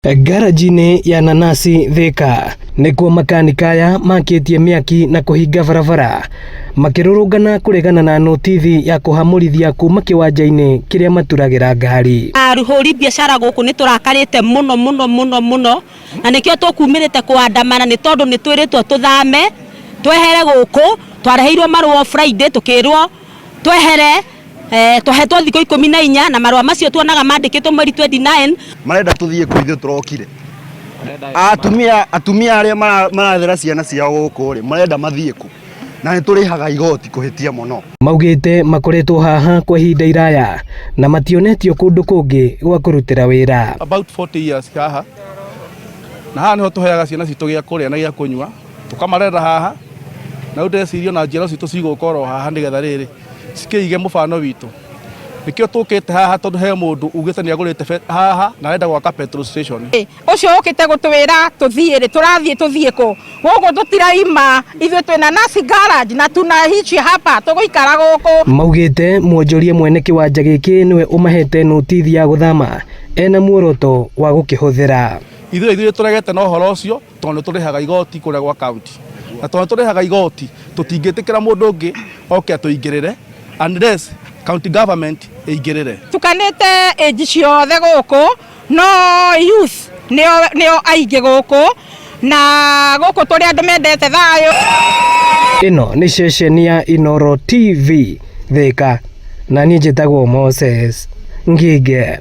Garaji-inĩ ya Nanasi Thika nĩkuo makanika aya makĩtie mĩaki na kũhinga barabara makĩrũrũngana kũregana na notithi ya kũhamũrithia kuma kĩwanja-inĩ kĩrĩa maturagĩra ngari. Arũhũri biacara gũkũ nĩ tũrakarĩte mũno na nĩkĩo tũkumĩrĩte kũandamana nĩ tondũ nĩ twĩrĩtwo tũthame twehere gũkũ, twareheirwo marũa Friday tũkĩrwo twehere tũhetwo thikũ 14 na marũa macio tuonaga mandĩkĩtwo mweri 29. Marenda tuthiĩ kũ ithuĩ tũrokire? Atumia arĩa marathera ciana ciao gũkũ rĩ marenda mathiĩ kũ? Na nĩ tũrĩhaga igoti kũhĩtia mũno. Maugĩte makoretwo haha kwa ihinda iraya na mationetio kũndũ kũngĩ gwa kũrutĩra wĩra. About 40 years haha. Na haha nĩho tũheaga ciana citũ gĩa kũrĩa na gĩa kũnyua. Tũkamarera haha. Na ndecirio na njĩra citũ cigũkorwo haha nĩgetha rĩrĩ cikĩige mũfano witũ. Nikio tũkĩte haha tondũ he mũndũ ugĩte nĩ agũrĩte haha na arenda gwaka petrol station. Ũcio ũkĩte gũtwĩra tũthiĩ tũthiĩ kũ? Gũkũ tũtiraima, ithuĩ twĩna Nasi garage na tunaishi hapa tũgũikara gũkũ. Maugĩte mwonjoria mwene kĩwanja gĩkĩ nĩwe ũmahete notithi ya gũthama ena muoroto wa gũkĩhũthĩra. Ithuĩ tũregete na ũhoro ũcio tondũ tũrĩhaga igoti kũrĩa gwa county. Na tondũ tũrĩhaga igoti tũtingĩtĩkĩra mũndũ ũngĩ oke atũingĩrĩre unless county government ĩingĩrĩre. Tukanĩte age ciothe gũkũ no youth nĩo aingĩ gũkũ na gũkũ tũrĩ andũ mendete thayũ. Ĩno nĩ ceceni ya Inooro TV Thika na niĩ njĩtagwo Moses Ngige.